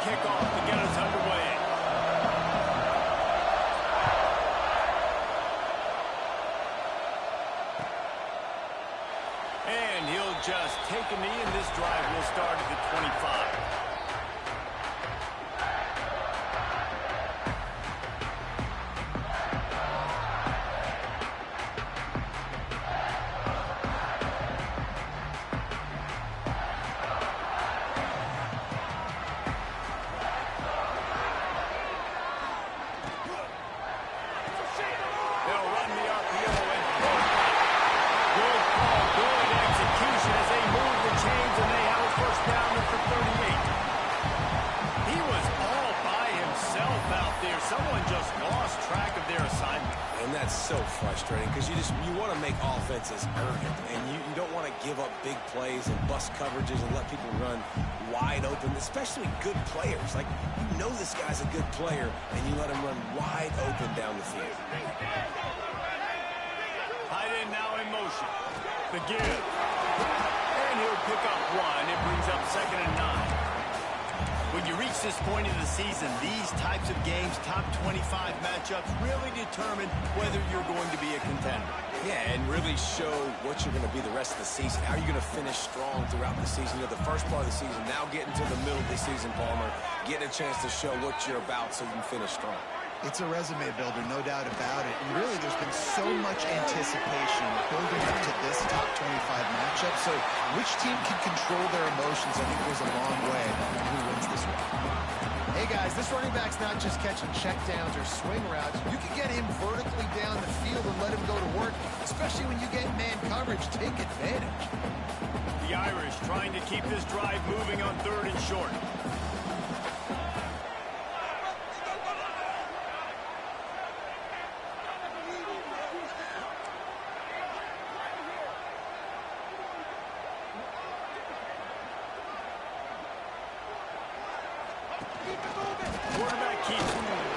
kickoff to get us underway. And he'll just take a knee, and this drive will start at the 25. Someone just lost track of their assignment. And that's so frustrating because you want to make offenses urgent, and you don't want to give up big plays and bust coverages and let people run wide open, especially good players. Like, you know this guy's a good player, and you let him run wide open down the field. Tight end now in motion. The give. And he'll pick up one. It brings up 2nd and 9. When you reach this point in the season, these types of games, top 25 matchups, really determine whether you're going to be a contender. Yeah, and really show what you're going to be the rest of the season. How are you going to finish strong throughout the season? You know, the first part of the season, now getting to the middle of the season, Palmer, getting a chance to show what you're about so you can finish strong. It's a resume builder, no doubt about it. And really, there's been so much anticipation building up to this top 25 matchup. So which team can control their emotions, I think, goes a long way on who wins this one. Hey, guys, this running back's not just catching checkdowns or swing routes. You can get him vertically down the field and let him go to work, especially when you get man coverage. Take advantage. The Irish trying to keep this drive moving on 3rd and short. Quarterback keeps moving.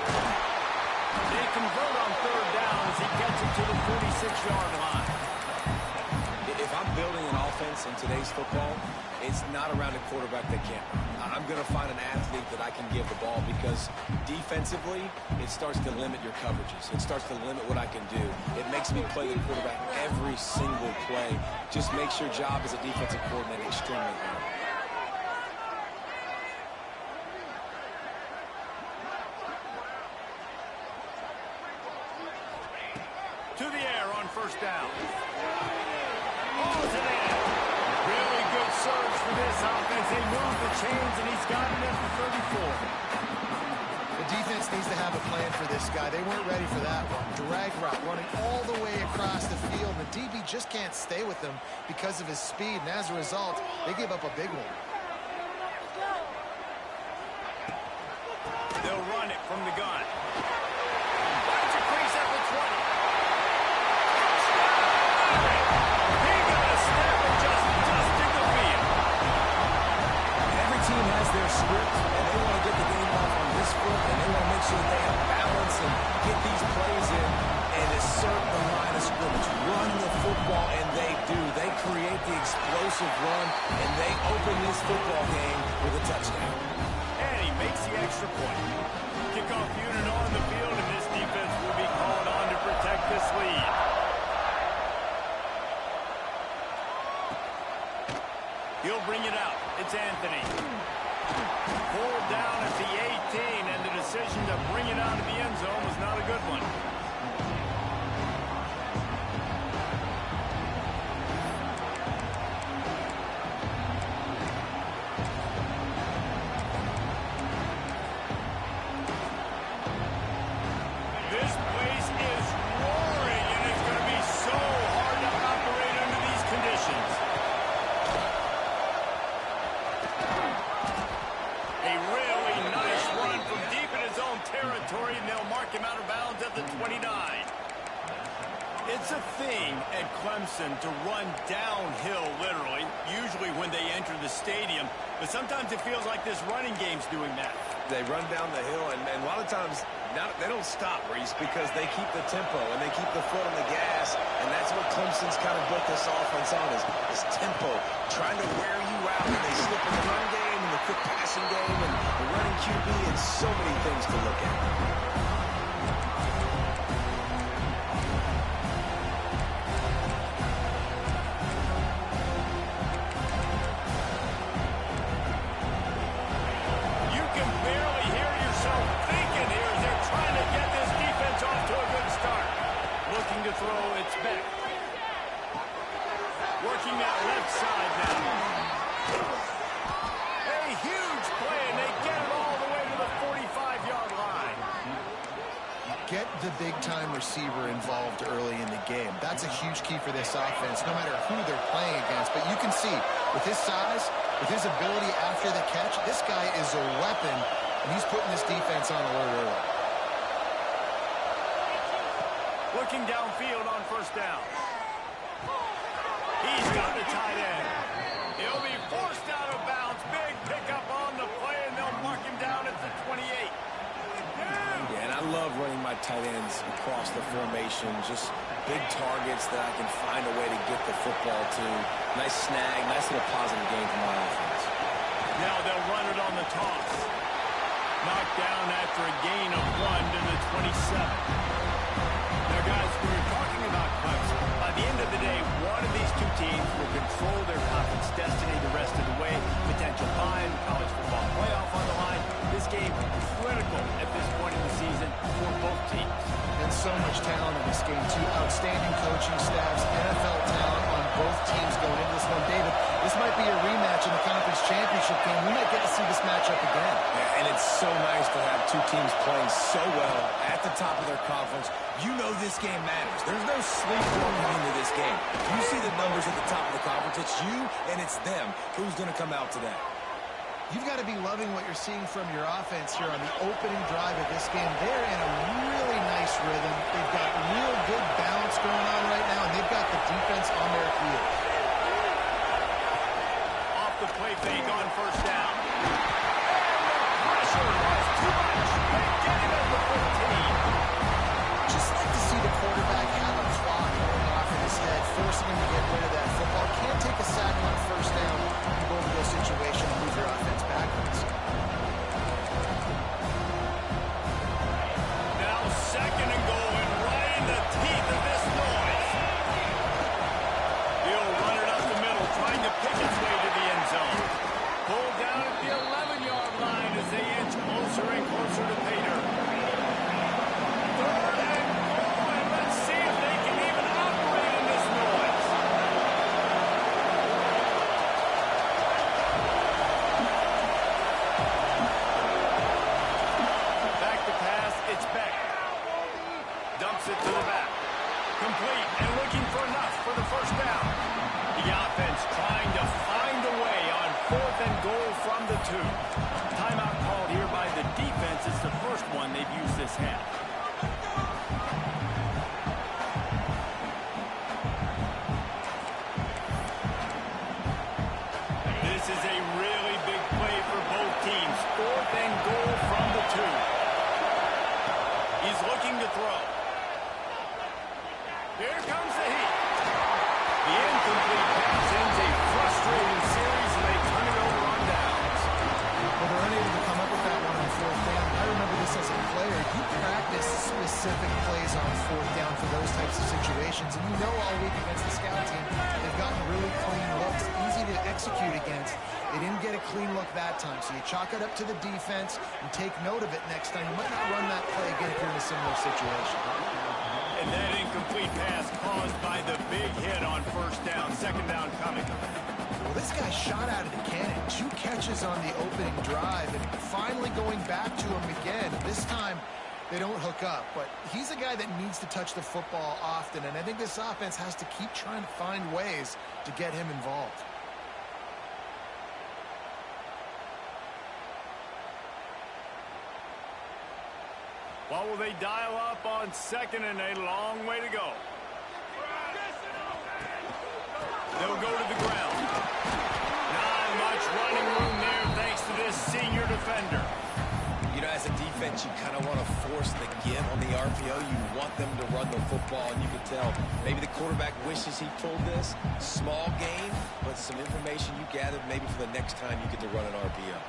They convert on 3rd down as he gets it to the 46-yard line. If I'm building an offense in today's football, it's not around a quarterback that can't run. I'm going to find an athlete that I can give the ball because defensively, it starts to limit your coverages. It starts to limit what I can do. It makes me play the quarterback every single play. Just makes your job as a defensive coordinator extremely hard. To the air on 1st down. Balls it in. Really good surge for this offense. They move the chains, and he's got it at the 34. The defense needs to have a plan for this guy. They weren't ready for that one. Drag route running all the way across the field. The DB just can't stay with him because of his speed, and as a result, they gave up a big one. They'll run it from the gun. Finds a crease at the 20. Their script, and they want to get the game off on this foot, and they want to make sure they have balance and get these plays in and assert the line of scrimmage. Run the football, and they do. They create the explosive run, and they open this football game with a touchdown. And he makes the extra point. Kickoff unit on the field, and this defense will be called on to protect this lead. He'll bring it out. It's Anthony. Pulled down at the 18, and the decision to bring it out of the end zone was not a good one. This place is roaring, and it's going to be so hard to operate under these conditions. A really nice run from deep in his own territory, and they'll mark him out of bounds at the 29. It's a thing at Clemson to run downhill, literally, usually when they enter the stadium. But sometimes it feels like this running game's doing that. They run down the hill, and a lot of times They don't stop, Reese, because they keep the tempo and they keep the foot on the gas, and that's what Clemson's kind of built this offense on, is tempo, trying to wear you out, and they slip in the run game and the quick passing game and the running QB, and so many things to look at. Throw, it's back. Working that left side now. A huge play, and they get it all the way to the 45-yard line. Get the big-time receiver involved early in the game. That's a huge key for this offense, no matter who they're playing against. But you can see, with his size, with his ability after the catch, this guy is a weapon, and he's putting this defense on alert early. Looking downfield on first down. He's got the tight end. He'll be forced out of bounds. Big pickup on the play, and they'll mark him down at the 28. Yeah, and I love running my tight ends across the formation. Just big targets that I can find a way to get the football to. Nice snag, nice little positive game for my offense. Now they'll run it on the toss. Knocked down after a gain of 1 to the 27. Now, guys, we were talking about Clemson. By the end of the day, one of these two teams will control their conference destiny the rest of the way. Potential bye, college football playoff on the line. This game is critical at this point in the season for both teams. And so much talent in this game, too. Outstanding coaching staffs, NFL talent on both teams going into this one. David, this might be a rematch in the conference championship game. We might get to see this matchup again. Yeah, and it's so nice to have two teams playing so well at the top of their conference. You know this game matters. There's no sleepwalking into this game. You see the numbers at the top of the conference. It's you and it's them. Who's going to come out today? You've got to be loving what you're seeing from your offense here on the opening drive of this game. They're in a really nice rhythm. They've got real good balance going on right now, and they've got the defense on their heels. Off the play fake on first down. Pressure was too much. They get him at the 15. Just like to see the quarterback have a clock going off in his head, forcing him to get rid of that football. Can't take a sack on first down. You go into those situations and move your offense backwards. Now second and goal, and right in the teeth of this noise. He'll run it up the middle, trying to pick his way to the end zone. Pulled down at the 11-yard line as they inch closer and closer to pay dirt. Third and goal, and let's see if they can even operate in this noise. Back to pass, it's Beck. Dumps it to the back. Complete and looking for enough for the first down. The offense trying to find a way on fourth and goal from the 2. Timeout called here by the defense. It's the first one they've used this half. This is a really big play for both teams. Fourth and goal from the 2. He's looking to throw. Here comes the heat. The incomplete pass ends a frustrating series, and they turn it over on downs. Well, they're unable to come up with that one on fourth down. I remember this as a player. You practice specific plays on fourth down for those types of situations, and you know all week against the scout team, they've gotten really clean looks, easy to execute against. They didn't get a clean look that time, so you chalk it up to the defense and take note of it next time. You might not run that play again if you're in a similar situation. And that incomplete pass caused by the big hit on first down. Second down coming. Well, this guy shot out of the cannon. 2 catches on the opening drive, and finally going back to him again. This time, they don't hook up, but he's a guy that needs to touch the football often, and I think this offense has to keep trying to find ways to get him involved. What will they dial up on second and a long way to go? They'll go to the ground. Not much running room there thanks to this senior defender. You know, As a defense, you kind of want to force the give on the RPO. You want them to run the football, and you can tell maybe the quarterback wishes he pulled this. Small gain, but some information you gathered maybe for the next time you get to run an RPO.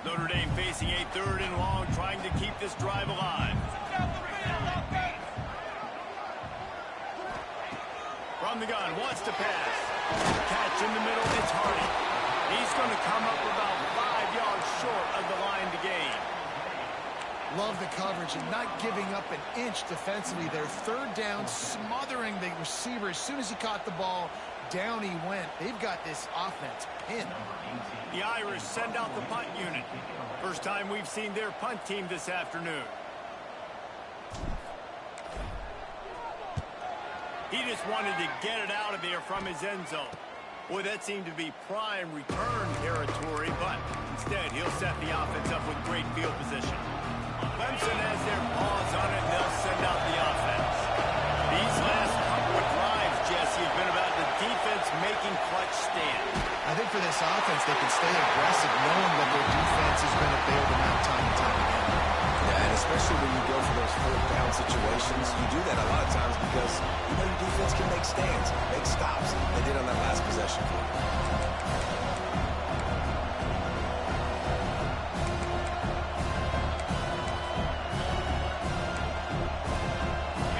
Notre Dame facing a 3rd and long, trying to keep this drive alive. From the gun, wants to pass. Catch in the middle, it's Hardy. He's going to come up about 5 yards short of the line to gain. Love the coverage and not giving up an inch defensively. Their 3rd down, smothering the receiver. As soon as he caught the ball, down he went. They've got this offense pinned. The Irish send out the punt unit. First time we've seen their punt team this afternoon. He just wanted to get it out of there from his end zone. Boy, that seemed to be prime return territory, but instead he'll set the offense up with great field position. Clemson has their paws on it, and they'll send out the offense. These last couple of drives, Jesse, have been about the defense making clutch stands. I think for this offense, they can stay aggressive knowing that their defense is going to bail them out time and time again. Yeah, and especially when you go for those 4th down situations, you do that a lot of times because you know your defense can make stands, make stops. They did on that last possession.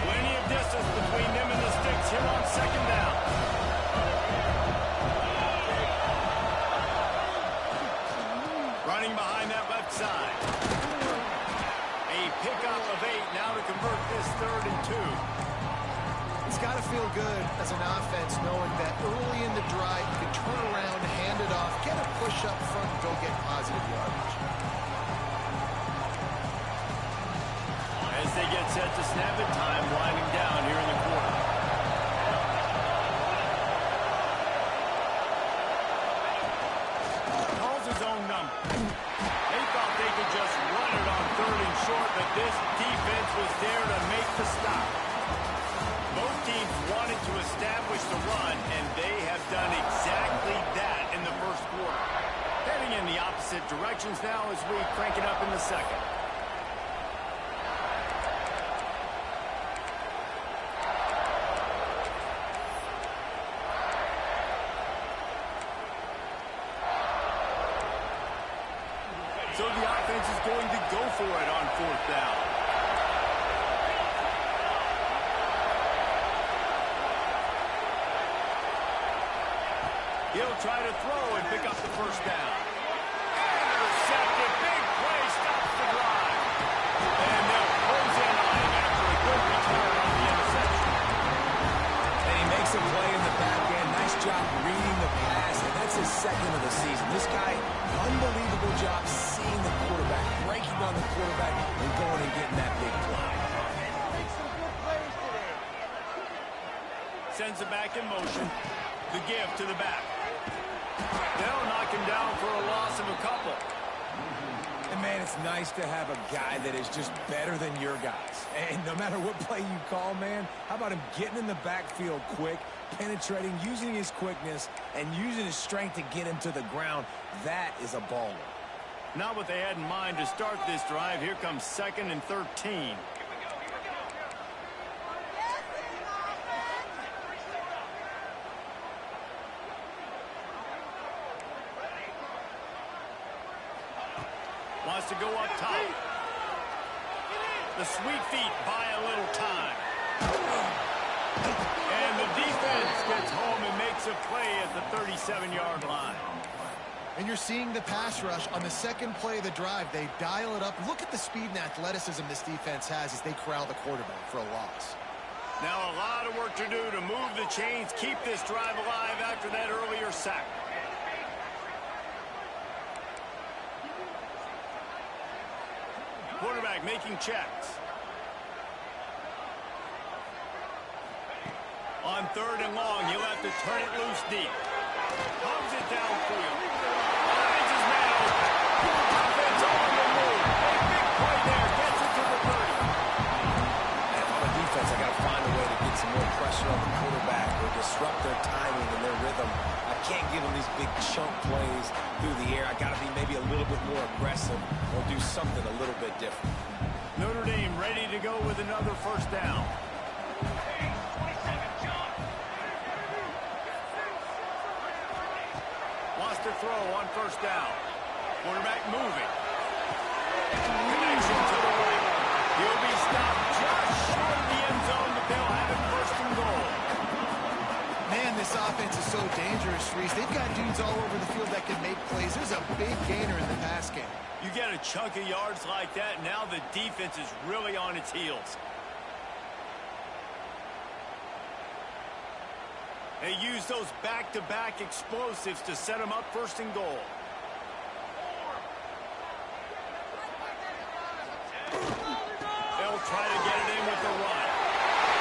Plenty of distance between them and the sticks here on 2nd down. Running behind that left side. A pickup of 8 now to convert this 3rd and 2. It's got to feel good as an offense knowing that early in the drive you can turn around, hand it off, get a push up front, and go get positive yardage. As they get set to snap it, time winding down here in the quarter. Calls his own number. They thought they could just run it on 3rd and short, but this defense was there to make the stop. Both teams wanted to establish the run, and they have done exactly that in the 1st quarter. Heading in the opposite directions now as we crank it up in the 2nd. So the offense is going to go for it on 4th down. He'll try to throw and pick up the 1st down. Intercepted. Big play stops the drive. And they'll close in on him after a good return on the interception. And he makes a play in the back end. Nice job reading the pass, and that's his 2nd of the season. This guy, unbelievable job seeing the quarterback, breaking on the quarterback, and going and getting that big play. Sends it back in motion. The give to the back. They'll knock him down for a loss of a couple. And, man, it's nice to have a guy that is just better than your guys. And no matter what play you call, man, how about him getting in the backfield quick, penetrating, using his quickness, and using his strength to get him to the ground. That is a baller. Not what they had in mind to start this drive. Here comes 2nd and 13. Wants to go up top. The sweet feet buy a little time. And the defense gets home and makes a play at the 37-yard line. And you're seeing the pass rush on the 2nd play of the drive. They dial it up. Look at the speed and athleticism this defense has as they corral the quarterback for a loss. Now a lot of work to do to move the chains, keep this drive alive after that earlier sack. Quarterback making checks. On 3rd and long, he'll have to turn it loose deep. Pumps it downfield. Finds his man open. Offense on the move. A big play there. Gets it to the 30. And on the defense, I got to find a way to get some more pressure on the quarterback something a little bit different. Notre Dame ready to go with another first down. Wants to throw on first down. Quarterback moving. Connection to the right. He'll be stopped just short of the end zone, but they'll have it first and goal. Man, this offense is so dangerous, Reese. They've got dudes all over the field that can make plays. There's a big gainer in the pass game. You get a chunk of yards like that, now the defense is really on its heels. They use those back-to-back explosives to set them up first and goal. They'll try to get it in with the run.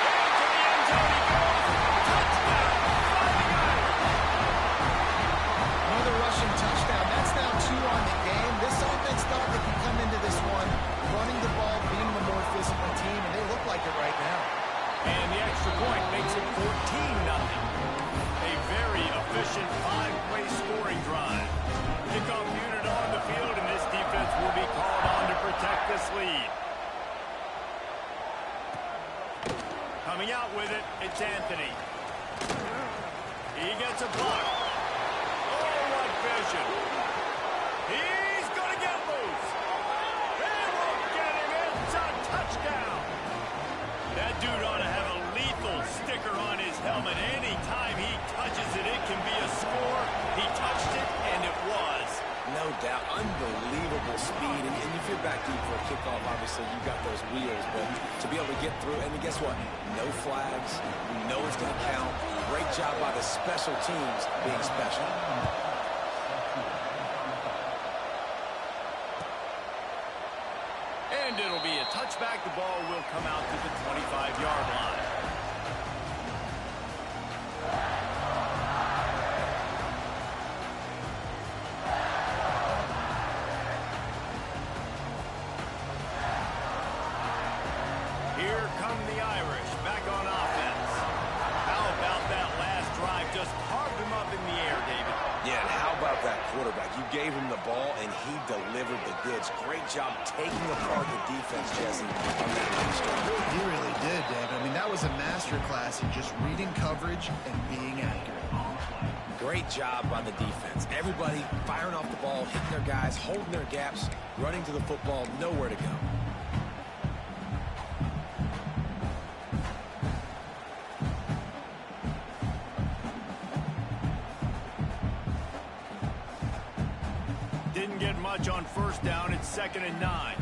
Into the end zone he goes. Touchdown! Another rushing touchdown. That's now 2 on the game. This offense thought they could come into this one running the ball, being the more physical team, and they look like it right now. And the extra point makes it 14-0. A very efficient 5-play scoring drive. Kickoff unit on the field, and this defense will be called on to protect this lead. Coming out with it, it's Anthony. He gets a block. Oh, what vision. He's going to get loose. They won't get him. It's a touchdown. That dude ought to have a lethal sticker on his helmet. Anytime he touches it, it can be a score. He touched it, and it was. No doubt. Unbelievable speed. And if you're back deep for a kickoff, obviously you got those wheels. But to be able to get through, and guess what? No flags. You know it's going to count. Great job by the special teams being special. And it'll be a touchback. The ball will come out to the 25-yard line. Here come the Irish back on offense. How about that last drive? Just carved him up in the air, David. Yeah, and how about that quarterback? You gave him the ball, and he delivered the goods. Great job taking apart the defense, Jesse, on that last drive. He really did, David. I mean, that was a masterclass in just reading coverage and being accurate. Great job by the defense. Everybody firing off the ball, hitting their guys, holding their gaps, running to the football, nowhere to go. Didn't get much on first down. It's 2nd and 9.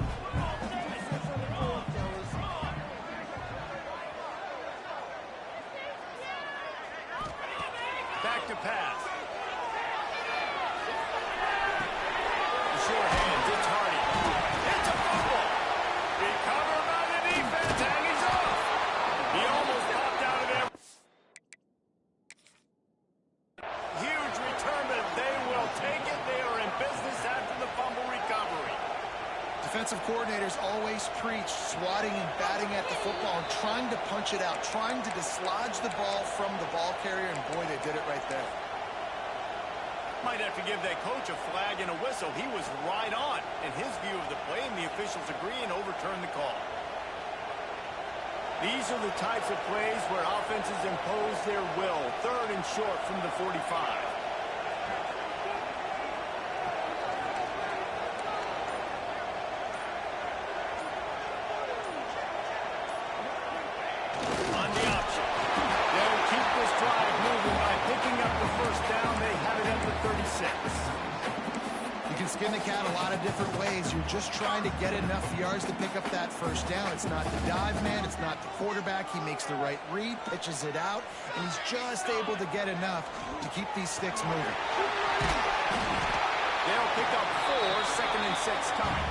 Back to pass. The short hands. It's Hardy. It's a fumble. Recovered by the defense, and he's off. He almost popped out of there. Huge return, but they will take it. They are in business after the fumble recovery. Defensive coordinators always preach swatting and batting at the football and trying to punch it out, trying to dislodge the ball from the ball carrier, and boy, they did it right there. Might have to give that coach a flag and a whistle. He was right on in his view of the play, and the officials agree and overturn the call. These are the types of plays where offenses impose their will. 3rd and short from the 45. On the option. They'll keep this drive moving by picking up the first down. They have it at the 36. You can skin the cat a lot of different ways. You're just trying to get enough yards to pick up that first down. It's not the dive man. It's not the quarterback. He makes the right read, pitches it out, and he's just able to get enough to keep these sticks moving. They'll pick up 4, 2nd and 6 coming.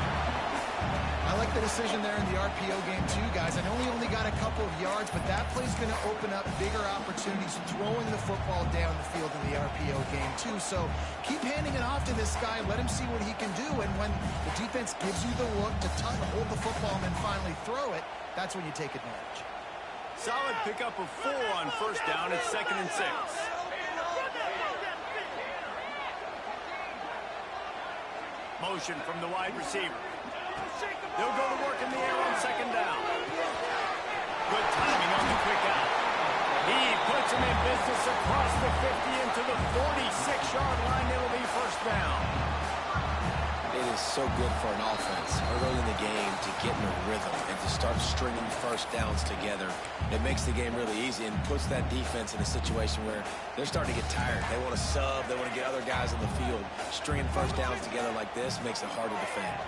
I like the decision there in the RPO game too, guys. I know he only got a couple of yards, but that play's going to open up bigger opportunities throwing the football down the field in the RPO game too. So keep handing it off to this guy. Let him see what he can do. And when the defense gives you the look to hold the football and then finally throw it, that's when you take advantage. Solid pickup of 4 on first down. It's 2nd and 6. Motion from the wide receiver. They'll go to work in the air on second down. Good timing on the quick out. He puts him in business across the 50 into the 46-yard line. It'll be first down. It is so good for an offense early in the game to get in a rhythm and to start stringing first downs together. It makes the game really easy and puts that defense in a situation where they're starting to get tired. They want to sub. They want to get other guys on the field. Stringing first downs together like this makes it hard to defend.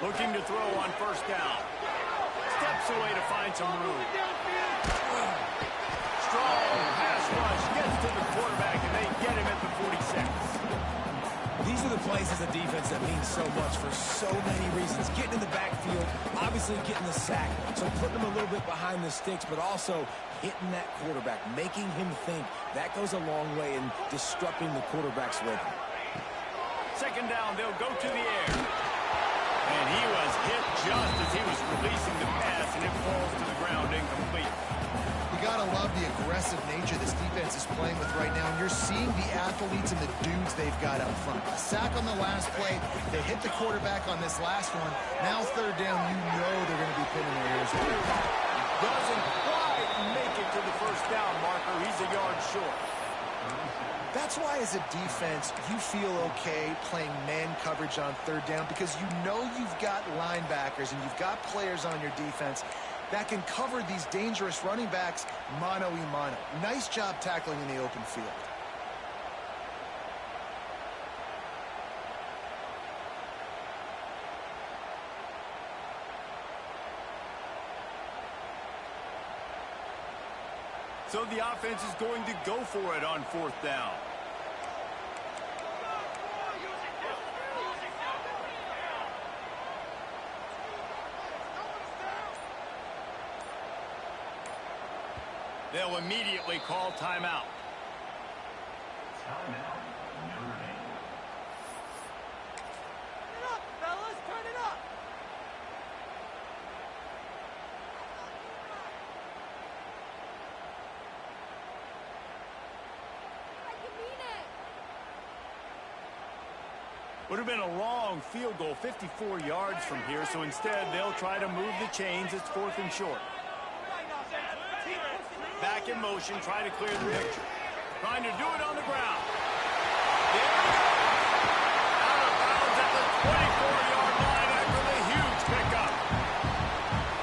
Looking to throw on first down. Steps away to find some room. Strong pass rush. Gets to the quarterback, and they get him at the 46. These are the plays as a defense that mean so much for so many reasons. Getting in the backfield, obviously getting the sack, so putting them a little bit behind the sticks, but also hitting that quarterback, making him think. That goes a long way in disrupting the quarterback's rhythm. Second down, they'll go to the air. And he was hit just as he was releasing the pass, and it falls to the ground incomplete. You gotta love the aggressive nature this defense is playing with right now, and you're seeing the athletes and the dudes they've got up front. A sack on the last play, they hit the quarterback on this last one. Now third down, you know they're going to be pinning their ears. Doesn't quite make it to the first down marker. He's a yard short. That's why as a defense, you feel okay playing man coverage on third down, because you know you've got linebackers and you've got players on your defense that can cover these dangerous running backs mano-a-mano. Nice job tackling in the open field. So the offense is going to go for it on fourth down. They'll immediately call timeout. Timeout, Notre Dame. Turn it up, fellas, turn it up. I can mean it. Would have been a long field goal, 54 yards from here, so instead they'll try to move the chains. It's fourth and short. Back in motion, trying to clear the picture. Trying to do it on the ground. There we go. Out of bounds at the 24-yard line after the huge pickup.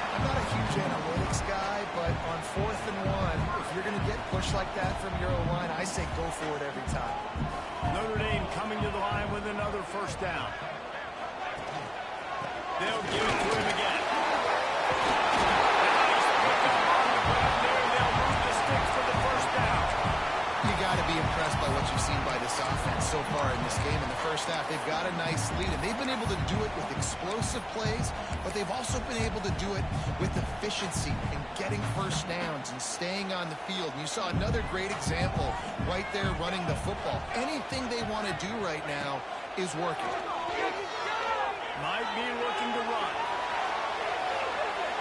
I'm not a huge analytics guy, but on 4th and 1, if you're going to get pushed like that from your O-line, I say go for it every time. Notre Dame coming to the line with another first down. They'll give it to him again. Nice pickup on the ground there. They'll move the sticks for the first down. You got to be impressed by what you've seen by this offense so far in this game. In the first half, they've got a nice lead, and they've been able to do it with explosive plays, but they've also been able to do it with efficiency and getting first downs and staying on the field. And you saw another great example right there running the football. Anything they want to do right now is working. Might be looking to run.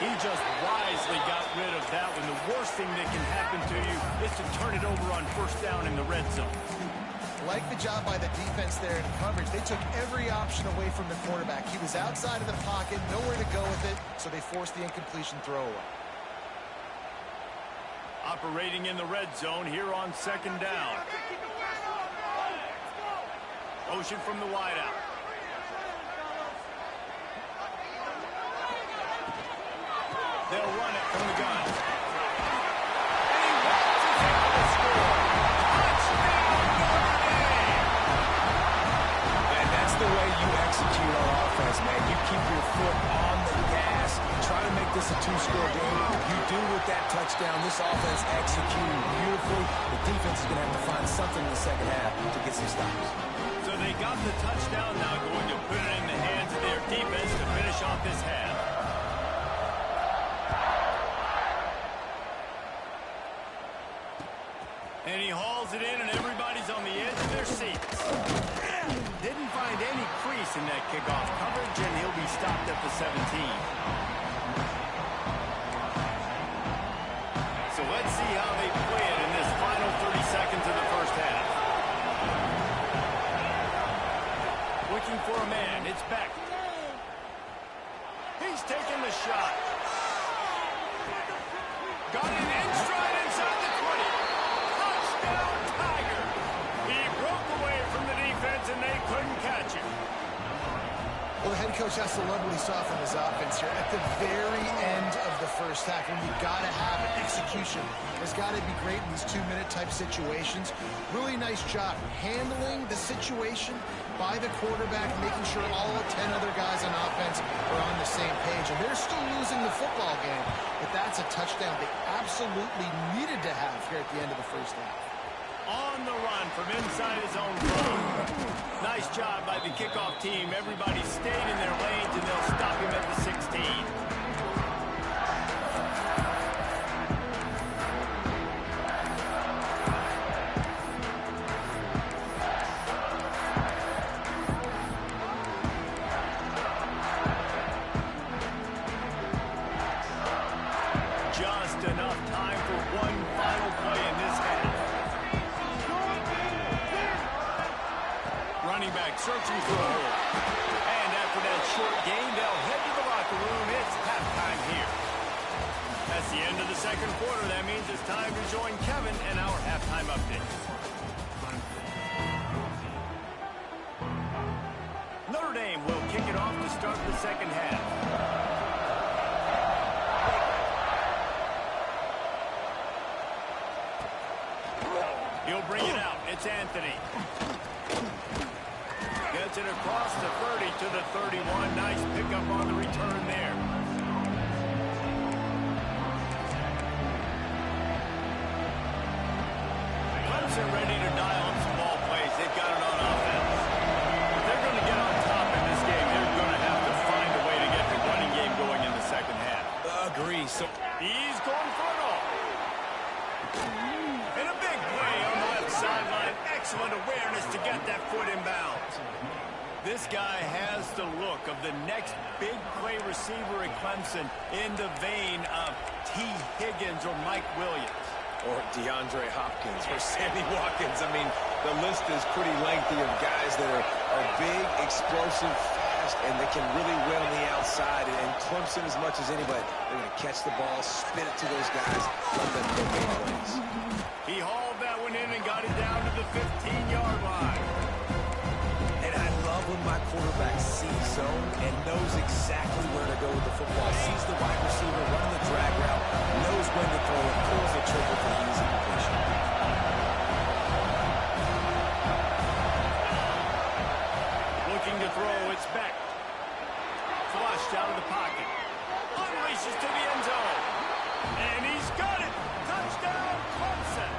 He just wisely got rid of that one. The worst thing that can happen to you is to turn it over on first down in the red zone. Like the job by the defense there in coverage. They took every option away from the quarterback. He was outside of the pocket, nowhere to go with it, so they forced the incompletion throwaway. Operating in the red zone here on second down. Motion from the wideout. They'll run it from the gun. And he watches it for the score. Touchdown, Notre Dame! And that's the way you execute on offense, man. You keep your foot on the gas. Try to make this a two-score game. You do with that touchdown. This offense executing beautifully. The defense is going to have to find something in the second half to get some stops. So they got the touchdown, now going to put it in the hands of their defense to finish off this half. And he hauls it in, and everybody's on the edge of their seats. Didn't find any crease in that kickoff coverage, and he'll be stopped at the 17. So let's see how they play it in this final 30 seconds of the first half. Looking looking for a man. It's Beck. He's taking the shot. Got it in stride inside the 20. Touchdown, Tiger. He broke away from the defense, and they couldn't catch him. Well, the head coach has to love what he saw from his offense here. At the very end of the first half, when you got to have an execution, has got to be great in these 2-minute type situations. Really nice job handling the situation by the quarterback, making sure all 10 other guys on offense are on the same page. And they're still losing the football game, but that's a touchdown they absolutely needed to have here at the end of the first half. On the run from inside his own 5. Nice job by the kickoff team. Everybody stayed in their lanes, and they'll stop him at the 16. Just enough time for one final play in this half. Running back searching for a hole. And after that short gain, they'll head to the locker room. It's halftime here. That's the end of the second quarter. That means it's time to join Kevin and our halftime update. Notre Dame will kick it off to start the second half. He'll bring it out. It's Anthony. Gets it across the 30 to the 31. Nice pickup on the return there. Clemson ready to dial up some ball plays. They've got it on offense. If they're going to get on top in this game, they're going to have to find a way to get the running game going in the second half. Agree. So he's going for it all. And a big play on the left sideline. Excellent awareness to get that foot in bounds. This guy has the look of the next big play receiver at Clemson in the vein of T. Higgins or Mike Williams. Or DeAndre Hopkins or Sammy Watkins. I mean, the list is pretty lengthy of guys that are big, explosive, fast, and they can really win on the outside. And Clemson, as much as anybody, they're going to catch the ball, spin it to those guys, let them go big plays. He hauled that one in and got it down to the 15-yard line. And I love when my quarterback sees zone and knows exactly where to go with the football. Sees the wide receiver running the drag route, knows when to throw it, pulls the trigger for the easy completion. Looking to throw, it's Beck. Flushed out of the pocket. Unleashes to the end zone. And he's got it. Touchdown, Clemson.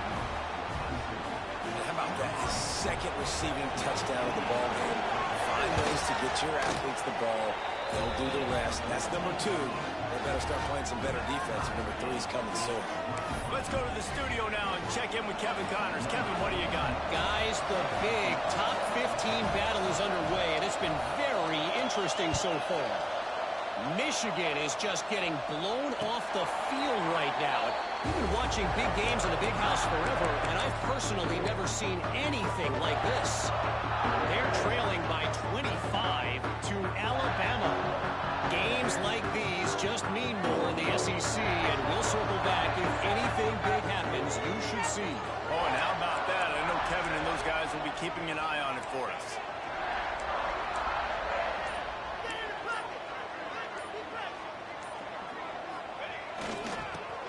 And how about that? His second receiving touchdown of the ball game. Find ways to get your athletes the ball. They'll do the rest. That's number 2. They better start playing some better defense. Number 3 is coming soon. Let's go to the studio now and check in with Kevin Connors. Kevin, what do you got? Guys, the big top 15 battle is underway, and it's been very interesting so far. Michigan is just getting blown off the field right now. We've been watching big games in the Big House forever, and I've personally never seen anything like this. They're trailing by 25 to Alabama. Games like these just mean more in the SEC, and we'll circle back. If anything big happens, you should see. Oh, and how about that? I know Kevin and those guys will be keeping an eye on it for us.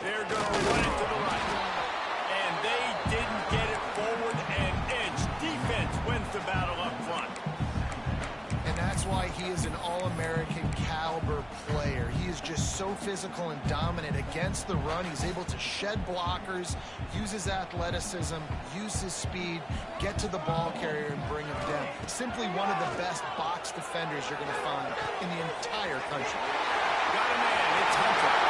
They're going to run it to the right. And they didn't get it forward an inch. Defense wins the battle up front. And that's why he is an All-American caliber player. He is just so physical and dominant against the run. He's able to shed blockers, use his athleticism, use his speed, get to the ball carrier and bring him down. Simply one of the best box defenders you're going to find in the entire country. Got a man. It's Hunter.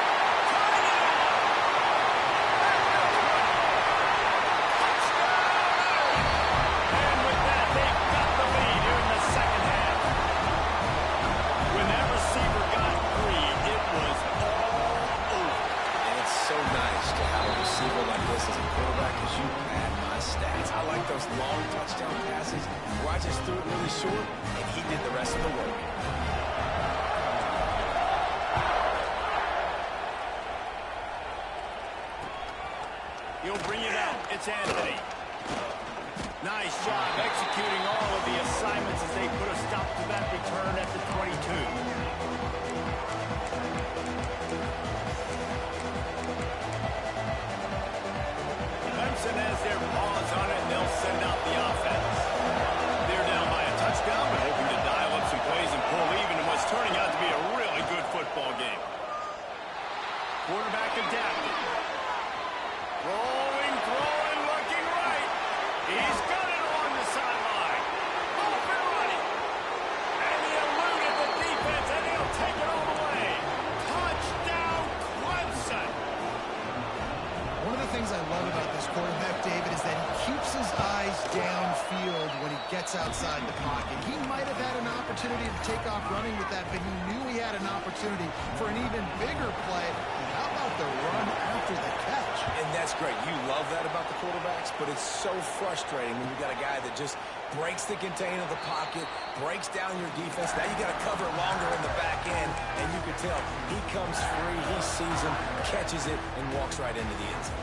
Those long touchdown passes where I just threw it really short, and he did the it's Anthony. Nice job executing all of the assignments as they put a stop to that return at the 22. Clemson has their paws on it, and they'll send out the offense. They're down by a touchdown, but hoping to dial up some plays and pull even in what's turning out to be a really good football game. Quarterback adapted. Rolling, throwing, looking right. He's got it on the sideline. Off and running. And he eluded the defense, and he'll take it all the way. Touchdown, Clemson. One of the things I love about this quarterback, David, is that he keeps his eyes downfield when he gets outside the pocket. He might have had an opportunity to take off running with that, but he knew he had an opportunity for an even bigger play. And how about the run after the catch? And that's great. You love that about the quarterbacks, but it's so frustrating when you got a guy that just breaks the contain of the pocket, breaks down your defense. Now you got to cover longer in the back end, and you can tell he comes free, he sees him, catches it, and walks right into the end zone.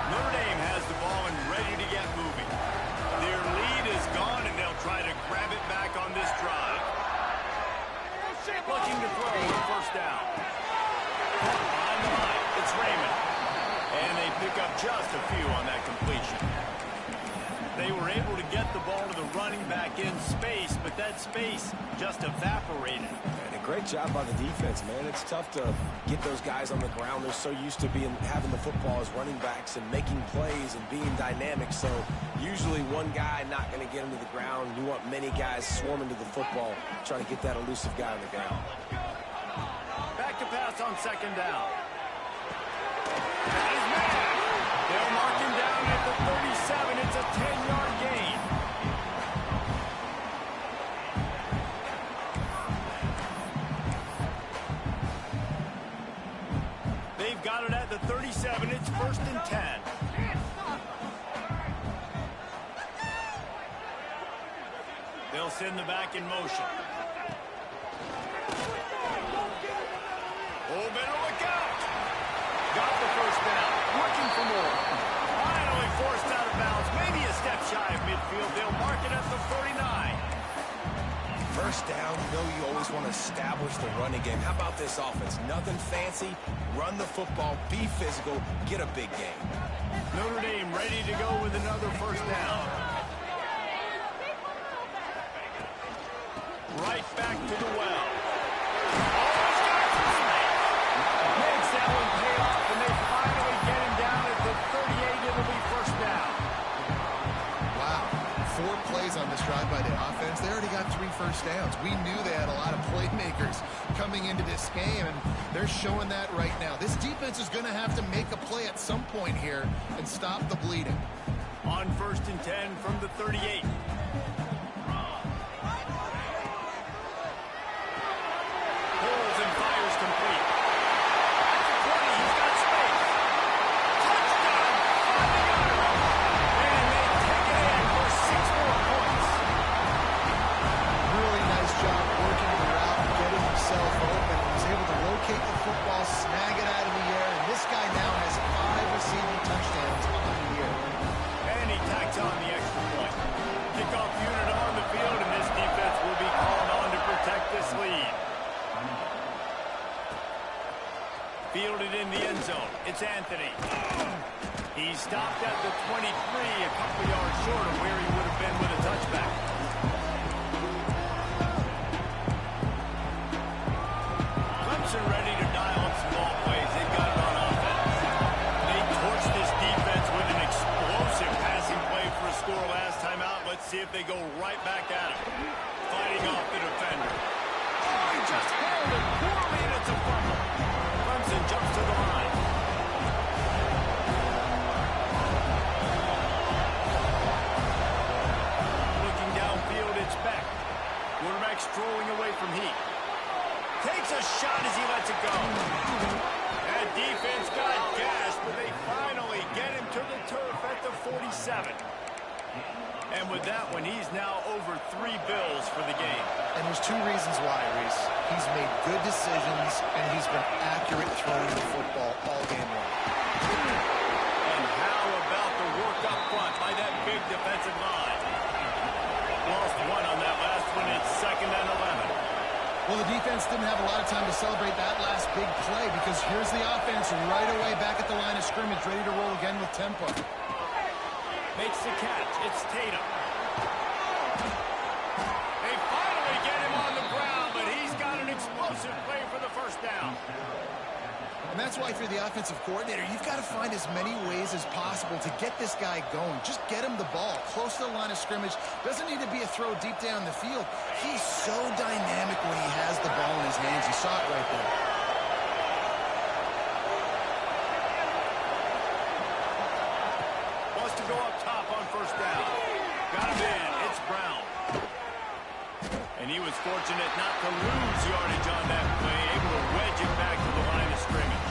Notre Dame has the ball and ready to get moving. Their lead is gone, and they'll try to grab it back on this drive. Looking to throw on first down. On the line, it's Raymond. And they pick up just a few on that completion. They were able to get the ball to the running back in space, but that space just evaporated. And a great job by the defense, man. It's tough to get those guys on the ground. They're so used to having the football as running backs and making plays and being dynamic. So usually one guy not going to get him to the ground. You want many guys swarming to the football, trying to get that elusive guy on the ground. Back to pass on second down. That is man. They'll mark him down at the 37. It's a 10-yard gain. They've got it at the 37. It's 1st and 10. They'll send the back in motion. Oh, better look out. Got the first down. Looking for more. Finally forced out of bounds. Maybe a step shy of midfield. They'll mark it at the 49. First down, you know you always want to establish the running game. How about this offense? Nothing fancy. Run the football, be physical, get a big game. Notre Dame ready to go with another first down. Right back to the well. Makes that one pay off, and they finally get him down at the 38. It'll be first down. Wow. 4 plays on this drive by the offense. They already got 3 first downs. We knew they had a lot of playmakers coming into this game, and they're showing that right now. This defense is going to have to make a play at some point here and stop the bleeding. On 1st and 10 from the 38. Pulls and fires complete. At the 20, he's got space. Touchdown! And they take it in for 6 more points. Really nice job working the route and getting himself open. He was able to locate the football, snag it out of the air, and this guy now has 5 receiving touchdowns on the year. And he tacks on the extra point. Kickoff unit on the field, and this defense will be called on to protect this lead. Fielded in the end zone. It's Anthony. He stopped at the 23, a couple yards short of where he would have been with a touchback. Clemson ready to dial up some ball plays. They've got it on offense. They torched this defense with an explosive passing play for a score last time out. Let's see if they go right back at him. Fighting off the defender. Oh, he just held it poorly, and it's a fumble. Clemson jumps to the line. Looking downfield, it's Beck. Quarterback strolling away from Heat. Takes a shot as he lets it go. That defense got gashed, but they finally get him to the turf at the 47. And with that one, he's now over 3 bills for the game. And there's 2 reasons why, Reese. He's made good decisions, and he's been accurate throwing the football all game long. And how about the work up front by that big defensive line? Lost 1 on that last one. It's 2nd and 11. Well, the defense didn't have a lot of time to celebrate that last big play because here's the offense right away back at the line of scrimmage, ready to roll again with tempo. Makes the catch. It's Tatum. They finally get him on the ground, but he's got an explosive play for the first down. And that's why if you're the offensive coordinator, you've got to find as many ways as possible to get this guy going. Just get him the ball close to the line of scrimmage. Doesn't need to be a throw deep down the field. He's so dynamic when he has the ball in his hands. You saw it right there. Wants to go up top on first down. Got him in. It's Brown. And he was fortunate not to lose yardage on that play, able to wedge it back to the line of scrimmage.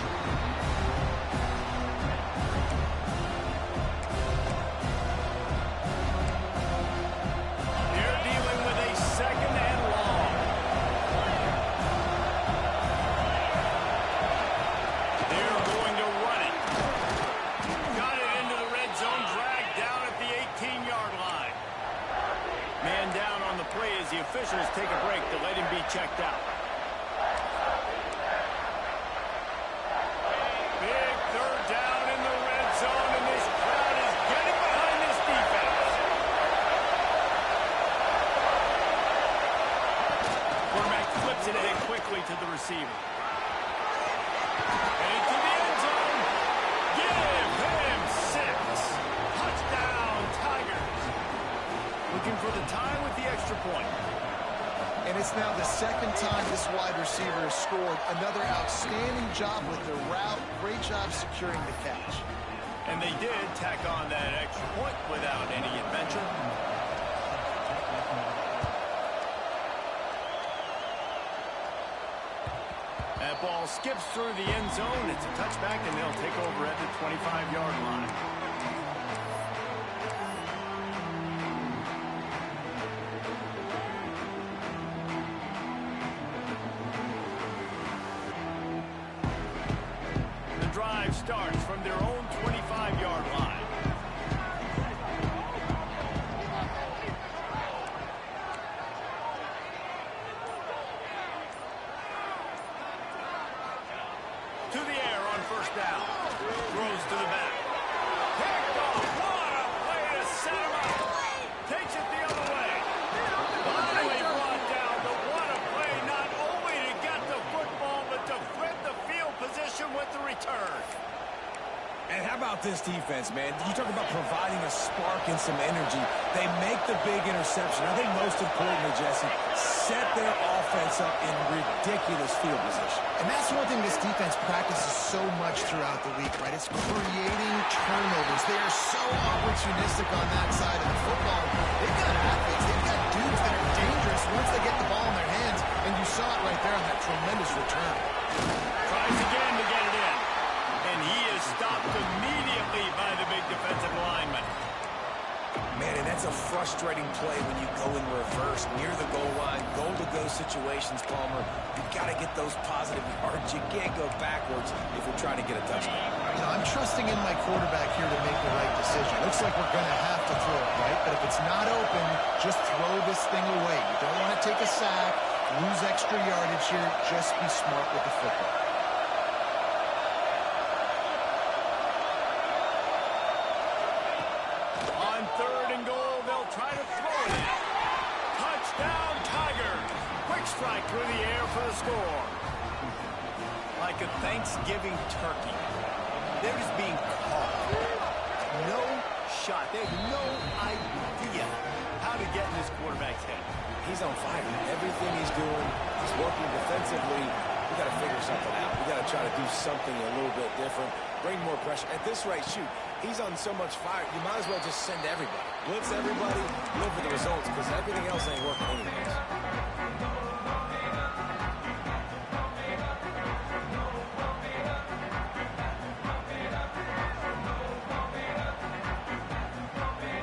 They're dealing with a 2nd and long. They're going to run it. Got it into the red zone, dragged down at the 18-yard line. Man down on the play as the officials take a break to let him be checked out. Big 3rd down in the red zone, and this crowd is getting behind this defense. Quarterback flips it ahead quickly to the receiver. And into the end zone. Give him 6. Touchdown, Tigers. Looking for the tie with the extra point. And it's now the 2nd time this wide receiver has scored. Another outstanding job with the route. Great job securing the catch. And they did tack on that extra point without any adventure. That ball skips through the end zone. It's a touchback, and they'll take over at the 25-yard line. Starts from their own 25-yard line. To the air on first down. Throws to the back. Picked off. What a play to set him up. Takes it the other way. Finally brought down. But what a play not only to get the football, but to flip the field position with the return. And how about this defense, man? You talk about providing a spark and some energy. They make the big interception. I think most importantly, Jesse, set their offense up in ridiculous field position. And that's one thing this defense practices so much throughout the week, right? It's creating turnovers. They are so opportunistic on that side of the football. They've got athletes. They've got dudes that are dangerous once they get the ball in their hands. And you saw it right there on that tremendous return. Tries again to get it in. And he is stopped immediately by the big defensive lineman. Man, and that's a frustrating play when you go in reverse near the goal line. Goal-to-go situations, Palmer. You've got to get those positive yards. You can't go backwards if you're trying to get a touchdown. You know, I'm trusting in my quarterback here to make the right decision. Looks like we're going to have to throw it, right? But if it's not open, just throw this thing away. You don't want to take a sack, lose extra yardage here. Just be smart with the football. Try to throw it in. Touchdown, Tigers. Quick strike through the air for the score. Like a Thanksgiving turkey. They're just being caught. No shot. They have no idea how to get in this quarterback's head. He's on fire. Everything he's doing, he's working defensively. We got to figure something out. We got to try to do something a little bit different. Bring more pressure. At this rate, shoot, he's on so much fire, you might as well just send everybody. Blitz everybody, live for the results, because everything else ain't working anyways.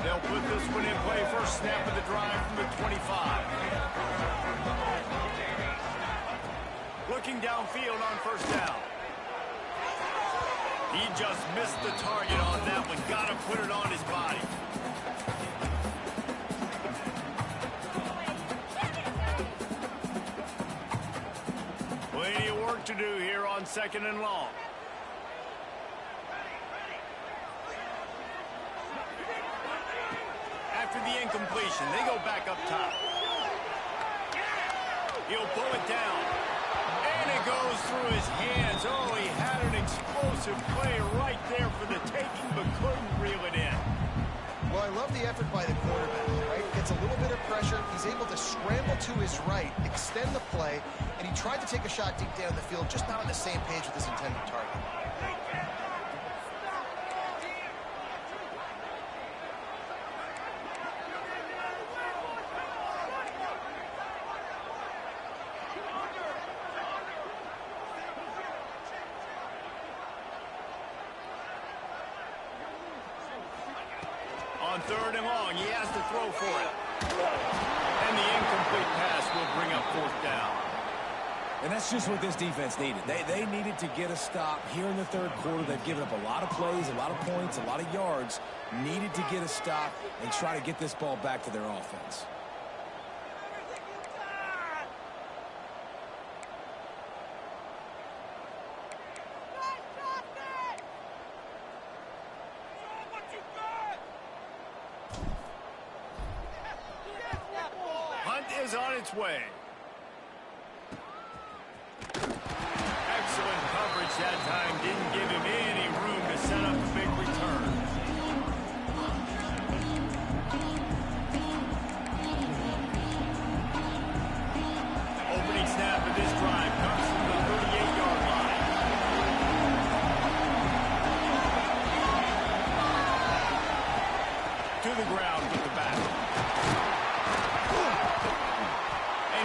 They'll put this one in play. First snap of the drive from the 25. Looking downfield on first down. He just missed the target on that one. Got to put it on his body. Plenty of work to do here on 2nd and long. After the incompletion, they go back up top. He'll pull it down. And it goes through his hands. Oh, he had an explosive play right there for the taking, but couldn't reel it in. Well, I love the effort by the quarterback, right? Gets a little bit of pressure. He's able to scramble to his right, extend the play, and he tried to take a shot deep down the field, just not on the same page with his intended target. On 3rd and long, he has to throw for it. And the incomplete pass will bring up 4th down. And that's just what this defense needed. They needed to get a stop here in the 3rd quarter. They've given up a lot of plays, a lot of points, a lot of yards. Needed to get a stop and try to get this ball back to their offense. Is on its way. Excellent coverage that time. Didn't give him any room to set up a big return. Opening snap of this drive comes from the 38-yard line. To the ground with the back.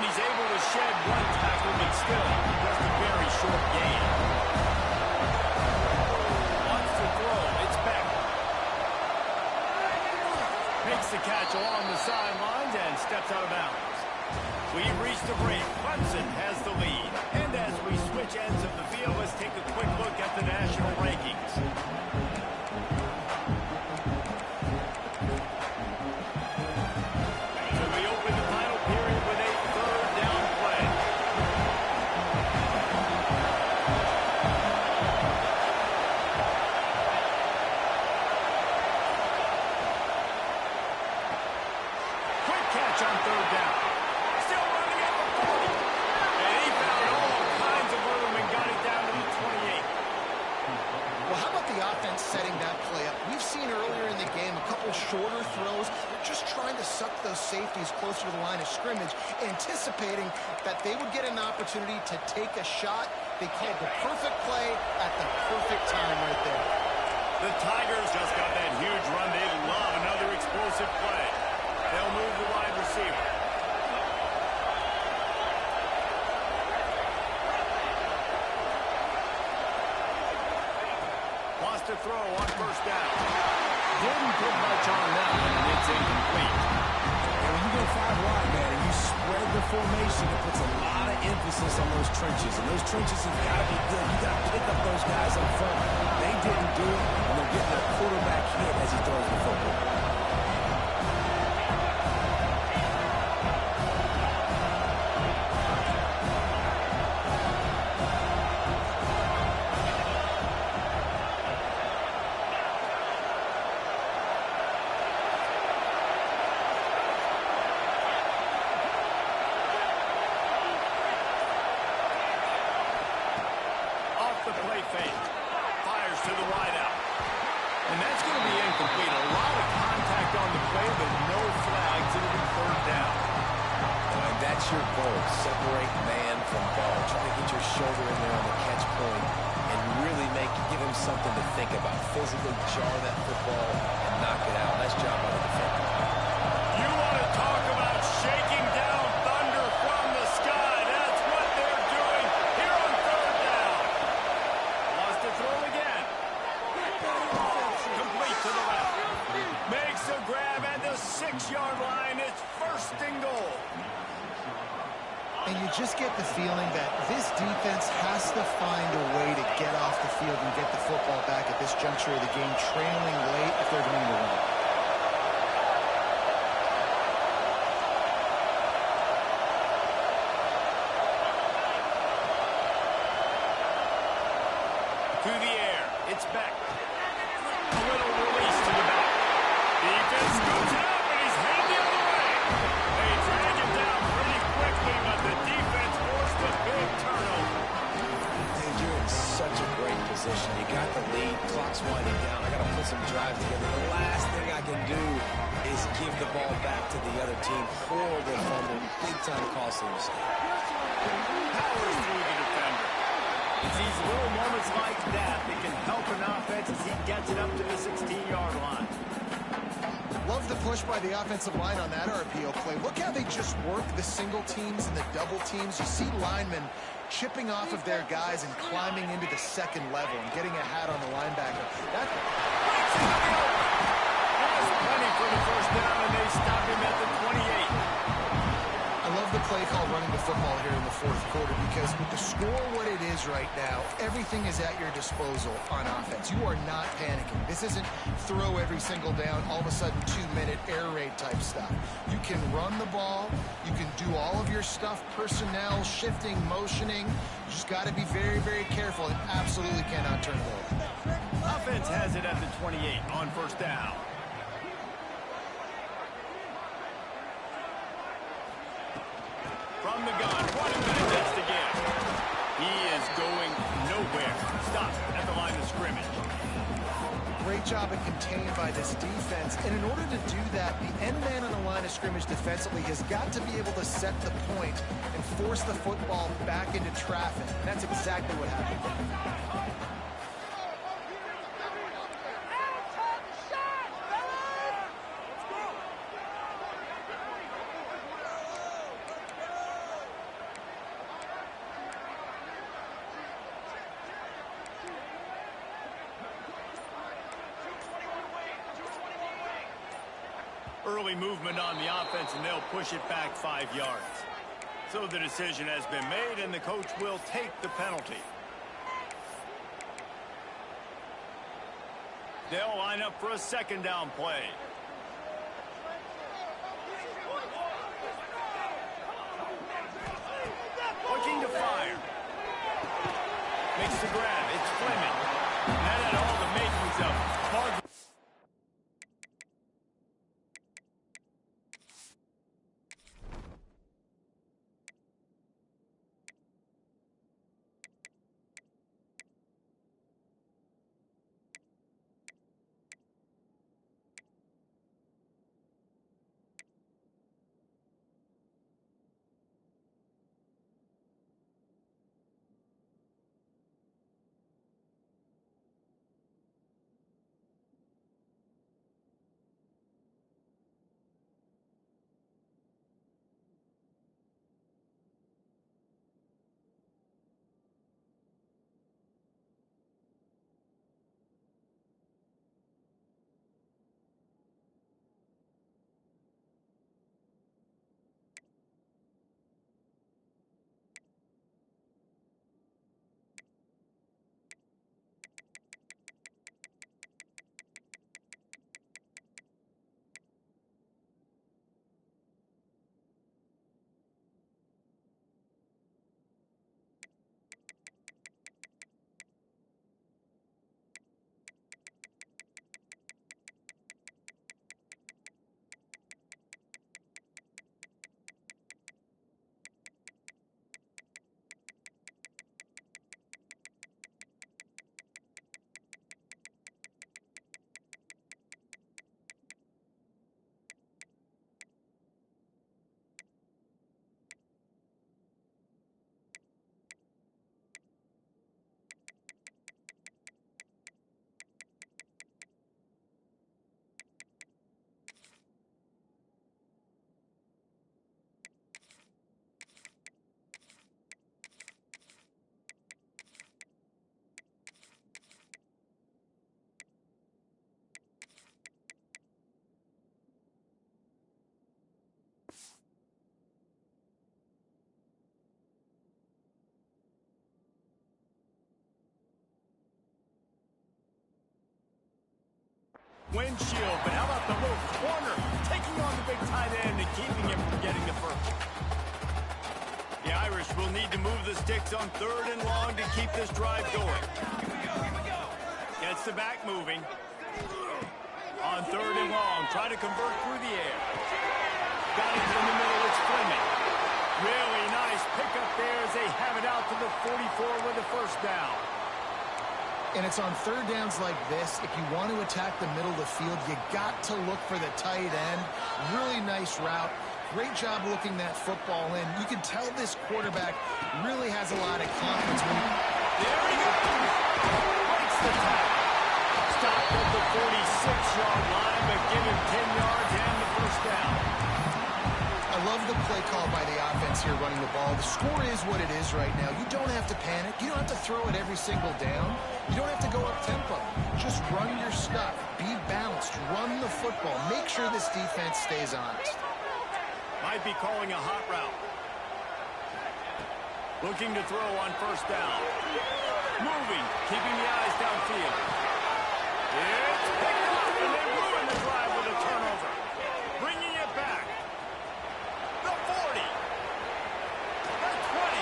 He's able to shed one tackle, but still just a very short gain. Wants to throw. It's back. Makes the catch along the sidelines and steps out of bounds. We've reached the break. Clemson has the lead. And as we switch ends of the field, let's take a quick look at the national rankings. On 3rd down. Still running at the 40. And he found all kinds of room and got it down to the 28. Well, how about the offense setting that play up? We've seen earlier in the game a couple shorter throws. They're just trying to suck those safeties closer to the line of scrimmage, anticipating that they would get an opportunity to take a shot. They called the perfect play at the perfect time right there. The Tigers just got that huge run. They love another explosive play. They'll move the wide receiver. Wants to throw on 1st down. Didn't put much on that one, and it's incomplete. And when you go 5 wide, man, and you spread the formation, it puts a lot of emphasis on those trenches. And those trenches have got to be good. You got to pick up those guys up front. They didn't do it, and they're getting a quarterback hit as he throws the football. Fires to the wideout. And that's going to be incomplete. A lot of contact on the play, but no flags. It'll be 3rd down. And that's your goal. Separate man from ball. Try to get your shoulder in there on the catch point and really give him something to think about. Physically jar that football and knock it out. Nice job by the defender. You want to talk about shaking down thunder from the sky. That's what they're doing here on 3rd down. Wants to throw again. Complete to the left. Makes a grab And you just get the feeling that this defense has to find a way to get off the field and get the football back at this juncture of the game, trailing late if they're going to win. Through the air, it's back. A little release to the back. Defense scoops it up, and he's headed the other way. They drag him down pretty quickly, but the defense forced a big turnover. Dude, you're in such a great position. You got the lead, clock's winding down. I got to put some drives together. The last thing I can do is give the ball back to the other team. Horrible fumble, big-time costly mistake. Powers through the defender. It's these little moments like that that can help an offense as he gets it up to the 16-yard line. Love the push by the offensive line on that RPO play. Look how they just work the single teams and the double teams. You see linemen chipping off of their guys and climbing into the second level and getting a hat on the linebacker. That has plenty for the first down, and they stop him at the 28. I love the play call running the football here in the fourth quarter because with the score what it is right now, everything is at your disposal on offense. You are not panicking. This isn't throw every single down, all of a sudden 2-minute air raid type stuff. You can run the ball. You can do all of your stuff, personnel, shifting, motioning. You just got to be very, very careful and absolutely cannot turn it over. Offense has it at the 28 on first down. From the gun, running back gets the give. He is going nowhere. Stop at the line of scrimmage. Great job of contained by this defense. And in order to do that, the end man on the line of scrimmage defensively has got to be able to set the point and force the football back into traffic. And that's exactly what happened. Early movement on the offense, and they'll push it back 5 yards. So the decision has been made, and the coach will take the penalty. They'll line up for a second down play. Looking to fire. Makes the grab. It's Fleming. That had all the makings of hard. windshield, but how about the low corner, taking on the big tight end and keeping him from getting the first. The Irish will need to move the sticks on 3rd and long to keep this drive going. Gets the back moving. On 3rd and long, try to convert through the air. Got it in the middle, it's Fleming. Really nice pickup there as they have it out to the 44 with a first down. And it's on 3rd downs like this. If you want to attack the middle of the field, you got to look for the tight end. Really nice route. Great job looking that football in. You can tell this quarterback really has a lot of confidence. There he goes! Breaks the tackle. Stopped at the 46-yard line, but give him 10 yards and the first down. I love the play call by the offense here running the ball. The score is what it is right now. You don't have to panic. You don't have to throw it every single down. You don't have to go up tempo. Just run your stuff. Be balanced. Run the football. Make sure this defense stays honest. Might be calling a hot route. Looking to throw on first down. Moving, keeping the eyes downfield. It's picked up, and they ruin the drive with a turnover. Bringing it back. The 40. The 20.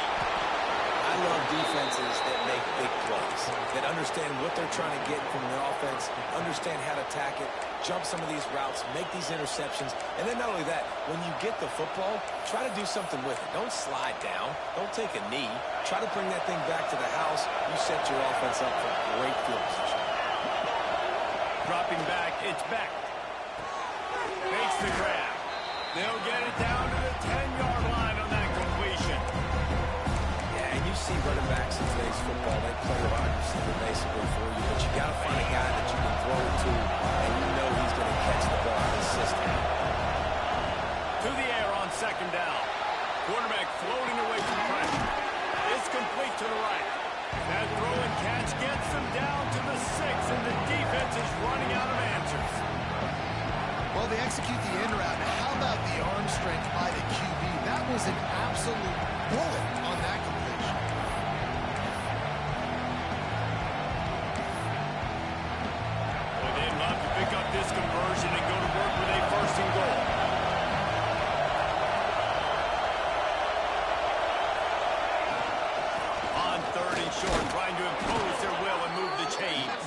I love defenses that make big plays, that understand what they're trying to get from their offense, understand how to attack it, jump some of these routes, make these interceptions, and then not only that, when you get the football, try to do something with it. Don't slide down. Don't take a knee. Try to bring that thing back to the house. You set your offense up for great field position. Dropping back, it's back. Makes the grab. They'll get it down to the 10-yard line on that completion. Yeah, and you see running backs in today's football, they play a wide receiver basically for you, but you got to find a guy that you can throw it to, and you know he's going to catch the ball in his system. To the air on 2nd down. Quarterback floating away from pressure. It's complete to the right. That throw and catch gets them down to the 6, and the defense is running out of answers. Well, they execute the in route. Now, how about the arm strength by the QB? That was an absolute bullet on that completion. Well, they'd love to pick up this conversion and go to work with a 1st and goal. On 3rd and short, trying to impose their will and move the chains.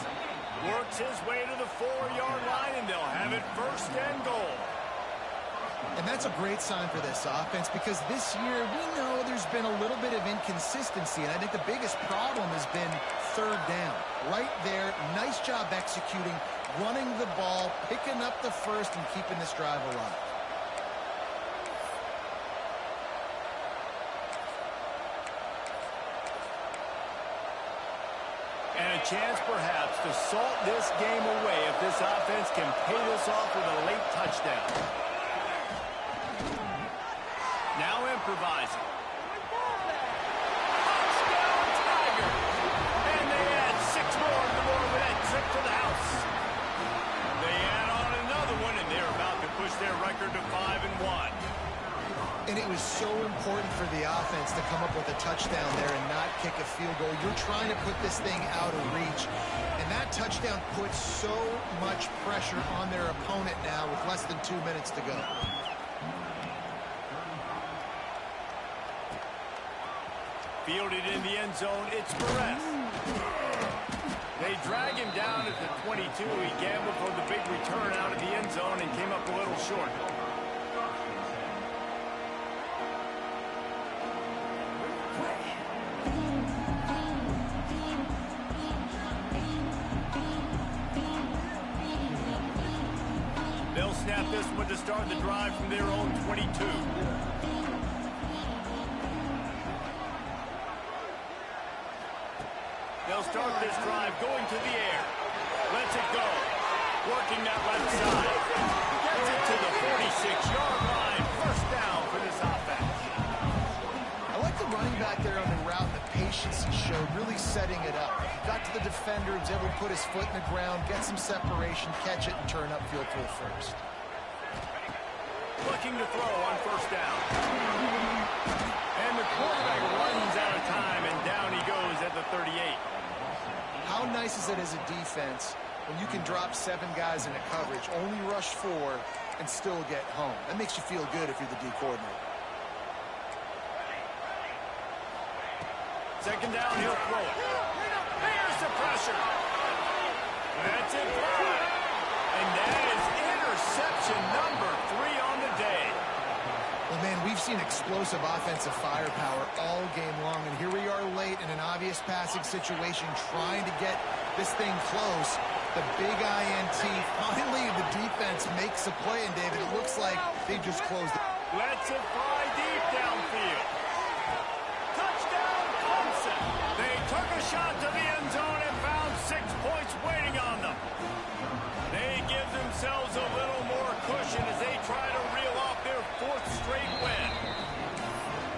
Works his way to the 4-yard line, and they'll have it 1st and goal. And that's a great sign for this offense because this year we know there's been a little bit of inconsistency, and I think the biggest problem has been 3rd down. Right there, nice job executing, running the ball, picking up the first, and keeping this drive alive. And a chance, perhaps, to salt this game away if this offense can pay this off with a late touchdown. Now improvising. Touchdown, Tiger! And they add 6 more to the board with that trip to the house. They add on another one, and they're about to push their record to 5-1. And it was so important for the offense to come up with a touchdown there and not kick a field goal. You're trying to put this thing out of reach. And that touchdown puts so much pressure on their opponent now with less than 2 minutes to go. Fielded in the end zone, it's Perez. They drag him down at the 22. He gambled for the big return out of the end zone and came up a little short. They'll snap this one to start the drive from their own 22. They'll start this drive going to the air. Lets it go. Working that left side. Gets it to the 46-yard line. First down for this offense. I like the running back there on the route and the patience he showed, really setting it up. He got to the defender, was able to put his foot in the ground, get some separation, catch it, and turn upfield for the first. Looking to throw on first down. And the quarterback runs out of time, and down he goes at the 38. How nice is it as a defense when you can drop 7 guys in a coverage, only rush 4, and still get home. That makes you feel good if you're the D coordinator. Second down, he'll throw it. Here's the pressure. That's it, flat. And that is interception number 3 on the day. Well, man, we've seen explosive offensive firepower all game long, and here we are late in an obvious passing situation trying to get this thing close. The big INT, finally the defense makes a play, and David, it looks like they just closed it. Lets it fly deep downfield. Touchdown, Clemson. They took a shot to the end zone and found 6 points waiting on them. They give themselves a little more cushion as they try to reel off their 4th straight win.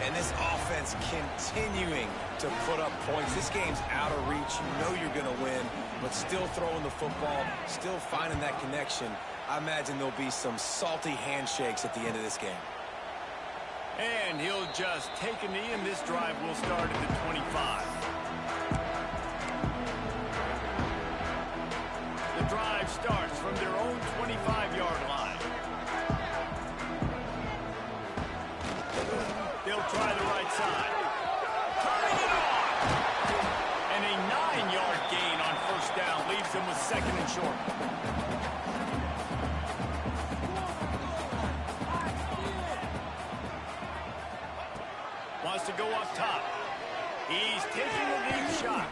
And this offense continuing to put up points. This game's out of reach. You know you're going to win, but still throwing the football, still finding that connection. I imagine there'll be some salty handshakes at the end of this game. And he'll just take a knee, and this drive will start at the 25. The drive starts from their own 25-yard line. They'll try the right side. Turning it on! And a 9-yard gain on first down leaves them with 2nd and short. Wants to go up top. He's taking a deep shot.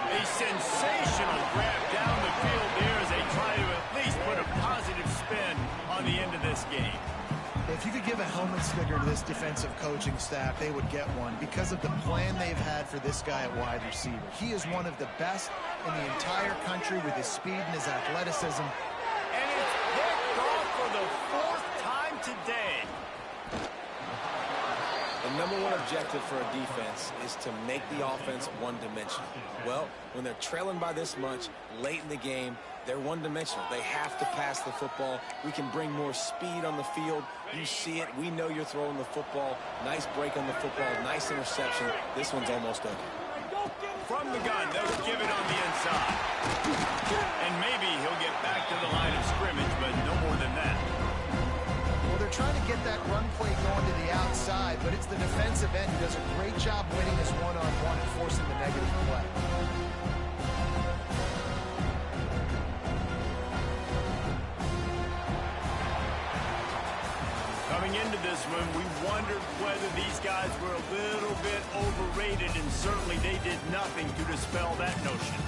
A sensational grab down the field there as they try to at least put a positive spin on the end of this game. If you could give a helmet sticker to this defensive coaching staff, they would get one because of the plan they've had for this guy at wide receiver. He is one of the best in the entire country with his speed and his athleticism. And it's picked off for the 4th time today. The #1 objective for a defense is to make the offense one-dimensional. Well, when they're trailing by this much late in the game, they're one-dimensional. They have to pass the football. We can bring more speed on the field. You see it. We know you're throwing the football. Nice break on the football. Nice interception. This one's almost over. From the gun, they'll give it on the inside. And maybe he'll get back to the line of scrimmage, but no more than that. Well, they're trying to get that run play going to the outside, but it's the defensive end who does a great job winning his one-on-one and forcing the negative play. Coming into this one, we wondered whether these guys were a little bit overrated, and certainly they did nothing to dispel that notion.